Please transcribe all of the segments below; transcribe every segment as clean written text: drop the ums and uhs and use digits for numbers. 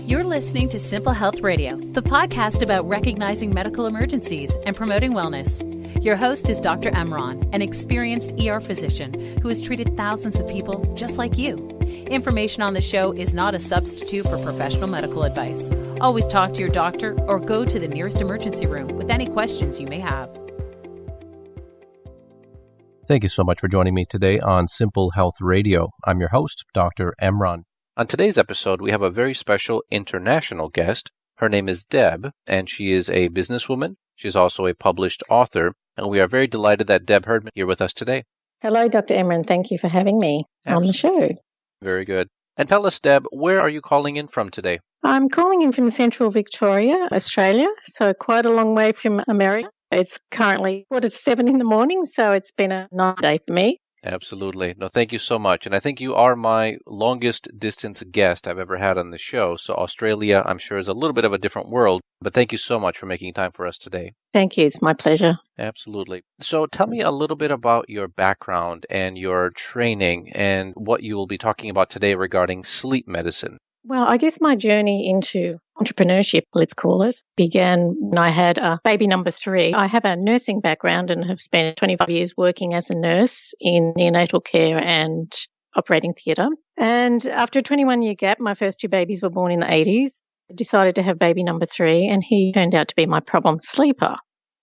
You're listening to Simple Health Radio, the podcast about recognizing medical emergencies and promoting wellness. Your host is Dr. Emron, an experienced ER physician who has treated thousands of people just like you. Information on the show is not a substitute for professional medical advice. Always talk to your doctor or go to the nearest emergency room with any questions you may have. Thank you so much for joining me today on Simple Health Radio. I'm your host, Dr. Emron. On today's episode, we have a very special international guest. Her name is Deb, and she is a businesswoman. She's also a published author, and we are very delighted that Deb Herdman is here with us today. Hello, Dr. Emron. Thank you for having me on the show. Very good. And tell us, Deb, where are you calling in from today? I'm calling in from central Victoria, Australia, so quite a long way from America. It's currently 6:45 in the morning, so it's been a nice day for me. Absolutely. No, thank you so much. And I think you are my longest distance guest I've ever had on the show. So Australia, I'm sure, is a little bit of a different world. But thank you so much for making time for us today. Thank you. It's my pleasure. Absolutely. So tell me a little bit about your background and your training and what you will be talking about today regarding sleep medicine. Well, I guess my journey into entrepreneurship, let's call it, began when I had baby number 3. I have a nursing background and have spent 25 years working as a nurse in neonatal care and operating theatre. And after a 21-year gap, my first 2 babies were born in the 80s. I decided to have baby number 3, and he turned out to be my problem sleeper.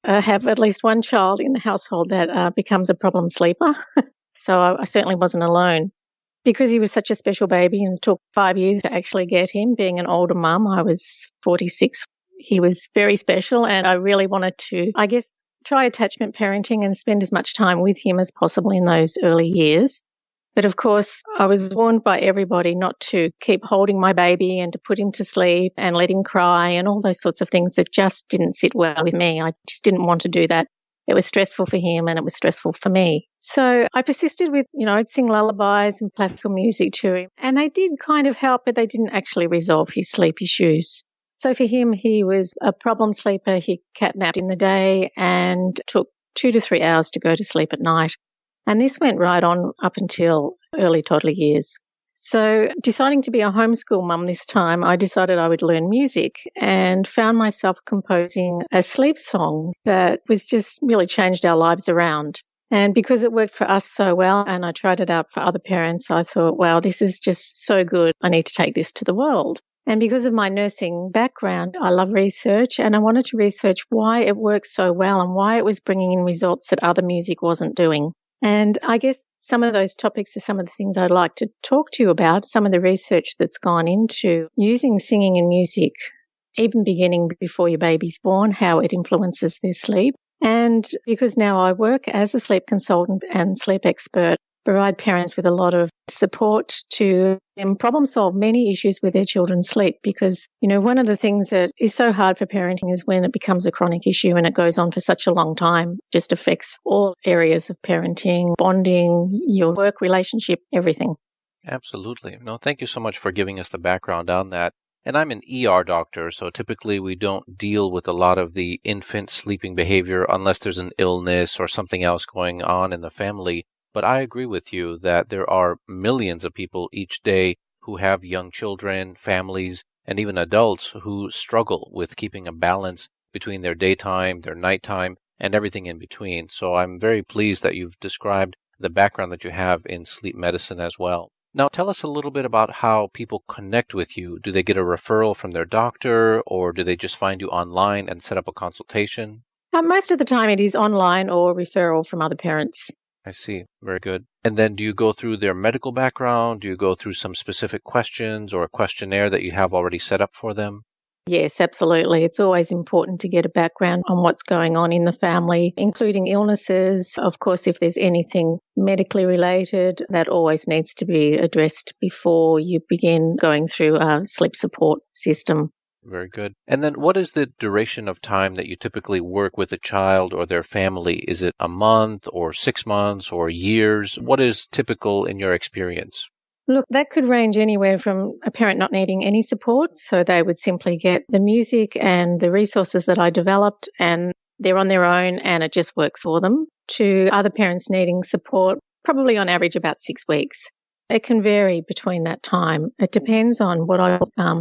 I have at least one child in the household that becomes a problem sleeper, so I certainly wasn't alone. Because he was such a special baby and it took 5 years to actually get him, being an older mum, I was 46. He was very special and I really wanted to, try attachment parenting and spend as much time with him as possible in those early years. But of course, I was warned by everybody not to keep holding my baby and to put him to sleep and let him cry and all those sorts of things that just didn't sit well with me. I just didn't want to do that. It was stressful for him and it was stressful for me. So I persisted with, I'd sing lullabies and classical music to him. And they did kind of help, but they didn't actually resolve his sleep issues. So for him, he was a problem sleeper. He catnapped in the day and took 2 to 3 hours to go to sleep at night. And this went right on up until early toddler years. So deciding to be a homeschool mum this time, I decided I would learn music and found myself composing a sleep song that was just really changed our lives around. And because it worked for us so well and I tried it out for other parents, I thought, wow, this is just so good. I need to take this to the world. And because of my nursing background, I love research and I wanted to research why it worked so well and why it was bringing in results that other music wasn't doing. And I guess some of those topics are some of the things I'd like to talk to you about, some of the research that's gone into using singing and music, even beginning before your baby's born, how it influences their sleep. And because now I work as a sleep consultant and sleep expert, provide parents with a lot of support to problem solve many issues with their children's sleep because, one of the things that is so hard for parenting is when it becomes a chronic issue and it goes on for such a long time, just affects all areas of parenting, bonding, your work relationship, everything. Absolutely. No, thank you so much for giving us the background on that. And I'm an ER doctor, so typically we don't deal with a lot of the infant sleeping behavior unless there's an illness or something else going on in the family. But I agree with you that there are millions of people each day who have young children, families, and even adults who struggle with keeping a balance between their daytime, their nighttime, and everything in between. So I'm very pleased that you've described the background that you have in sleep medicine as well. Now, tell us a little bit about how people connect with you. Do they get a referral from their doctor, or do they just find you online and set up a consultation? Most of the time it is online or referral from other parents. I see. Very good. And then do you go through their medical background? Do you go through some specific questions or a questionnaire that you have already set up for them? Yes, absolutely. It's always important to get a background on what's going on in the family, including illnesses. Of course, if there's anything medically related, that always needs to be addressed before you begin going through a sleep support system. Very good. And then what is the duration of time that you typically work with a child or their family? Is it a month or 6 months or years? What is typical in your experience? Look, that could range anywhere from a parent not needing any support, so they would simply get the music and the resources that I developed and they're on their own and it just works for them, to other parents needing support, probably on average about 6 weeks. It can vary between that time. It depends on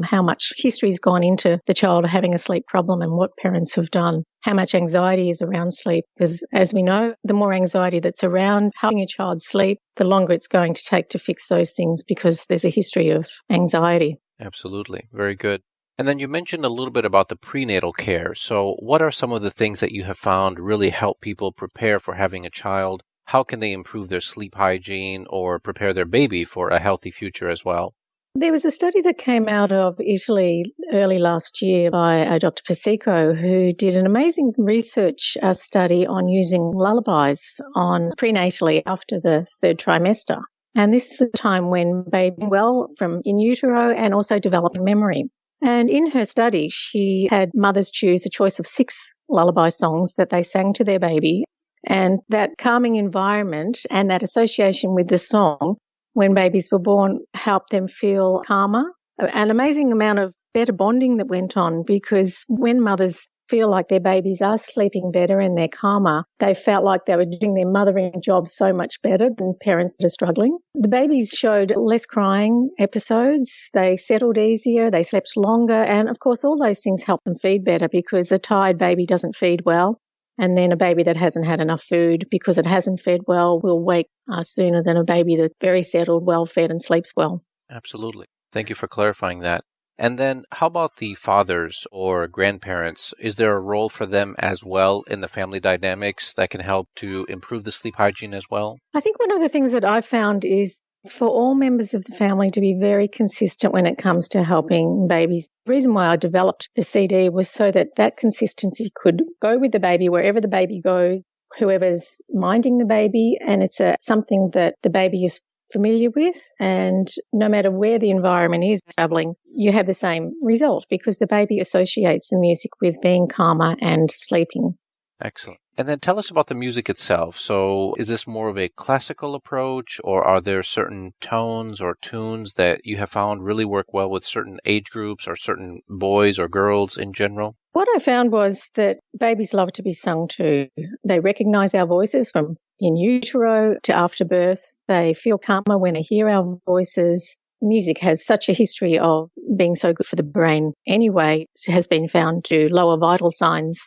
how much history's gone into the child having a sleep problem and what parents have done, how much anxiety is around sleep. Because as we know, the more anxiety that's around helping your child sleep, the longer it's going to take to fix those things because there's a history of anxiety. Absolutely. Very good. And then you mentioned a little bit about the prenatal care. So what are some of the things that you have found really help people prepare for having a child? How can they improve their sleep hygiene or prepare their baby for a healthy future as well? There was a study that came out of Italy early last year by Dr. Pasico, who did an amazing research study on using lullabies on prenatally after the third trimester. And this is a time when baby well from in utero and also developing memory. And in her study, she had mothers choose a choice of 6 lullaby songs that they sang to their baby. And that calming environment and that association with the song when babies were born helped them feel calmer. An amazing amount of better bonding that went on because when mothers feel like their babies are sleeping better and they're calmer, they felt like they were doing their mothering job so much better than parents that are struggling. The babies showed less crying episodes. They settled easier. They slept longer. And of course, all those things help them feed better because a tired baby doesn't feed well. And then a baby that hasn't had enough food because it hasn't fed well will wake sooner than a baby that's very settled, well-fed and sleeps well. Absolutely. Thank you for clarifying that. And then how about the fathers or grandparents? Is there a role for them as well in the family dynamics that can help to improve the sleep hygiene as well? I think one of the things that I found is for all members of the family to be very consistent when it comes to helping babies. The reason why I developed the CD was so that that consistency could go with the baby wherever the baby goes, whoever's minding the baby, and it's something that the baby is familiar with, and no matter where the environment is traveling, you have the same result because the baby associates the music with being calmer and sleeping. Excellent. And then tell us about the music itself. So is this more of a classical approach, or are there certain tones or tunes that you have found really work well with certain age groups or certain boys or girls in general? What I found was that babies love to be sung to. They recognize our voices from in utero to after birth. They feel calmer when they hear our voices. Music has such a history of being so good for the brain anyway. It has been found to lower vital signs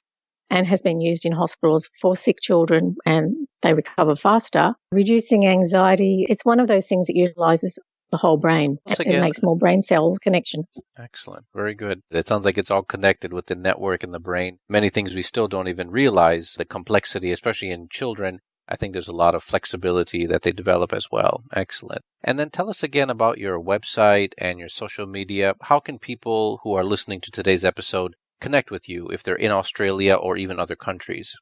and has been used in hospitals for sick children and they recover faster. Reducing anxiety, it's one of those things that utilizes the whole brain. It makes more brain cell connections. Excellent. Very good. It sounds like it's all connected with the network in the brain. Many things we still don't even realize, the complexity, especially in children. I think there's a lot of flexibility that they develop as well. Excellent. And then tell us again about your website and your social media. How can people who are listening to today's episode connect with you if they're in Australia or even other countries?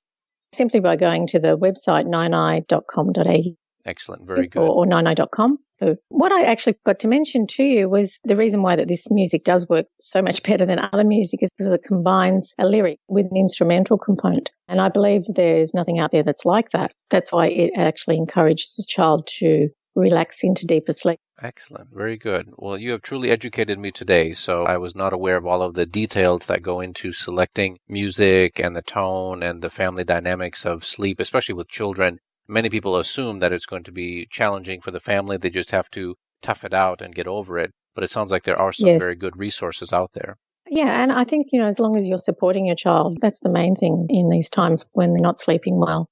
Simply by going to the website ninai.com.au. Excellent. Very good. Or ninai.com. So what I actually got to mention to you was the reason why that this music does work so much better than other music is because it combines a lyric with an instrumental component. And I believe there's nothing out there that's like that. That's why it actually encourages the child to relax into deeper sleep. Excellent. Very good. Well, you have truly educated me today, so I was not aware of all of the details that go into selecting music and the tone and the family dynamics of sleep, especially with children. Many people assume that it's going to be challenging for the family. They just have to tough it out and get over it. But it sounds like there are some very good resources out there. Yeah, and I think, as long as you're supporting your child, that's the main thing in these times when they're not sleeping well.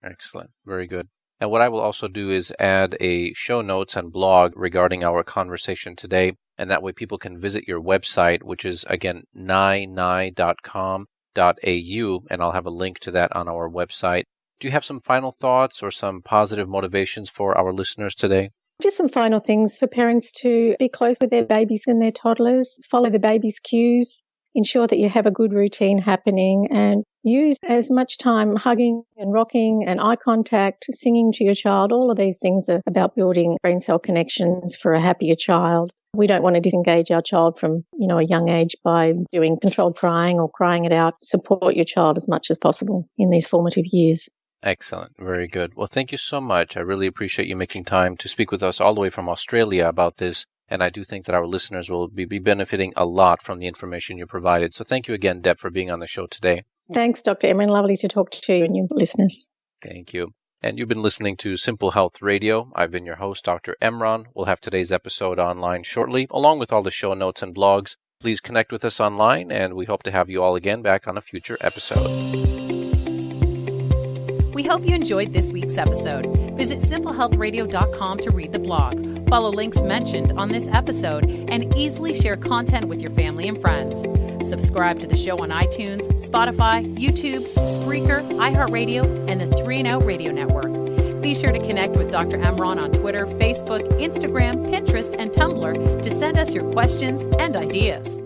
Excellent. Very good. And what I will also do is add a show notes and blog regarding our conversation today. And that way people can visit your website, which is, again, ninai.com.au. And I'll have a link to that on our website. Do you have some final thoughts or some positive motivations for our listeners today? Just some final things for parents to be close with their babies and their toddlers, follow the baby's cues, ensure that you have a good routine happening, and use as much time hugging and rocking and eye contact, singing to your child. All of these things are about building brain cell connections for a happier child. We don't want to disengage our child from, a young age by doing controlled crying or crying it out. Support your child as much as possible in these formative years. Excellent. Very good. Well, thank you so much. I really appreciate you making time to speak with us all the way from Australia about this. And I do think that our listeners will be benefiting a lot from the information you provided. So thank you again, Deb, for being on the show today. Thanks, Dr. Herdman. Lovely to talk to you and your listeners. Thank you. And you've been listening to Simple Health Radio. I've been your host, Dr. Emron. We'll have today's episode online shortly, along with all the show notes and blogs. Please connect with us online, and we hope to have you all again back on a future episode. We hope you enjoyed this week's episode. Visit simplehealthradio.com to read the blog, follow links mentioned on this episode, and easily share content with your family and friends. Subscribe to the show on iTunes, Spotify, YouTube, Spreaker, iHeartRadio, and the 3 and Out Radio Network. Be sure to connect with Dr. Emron on Twitter, Facebook, Instagram, Pinterest, and Tumblr to send us your questions and ideas.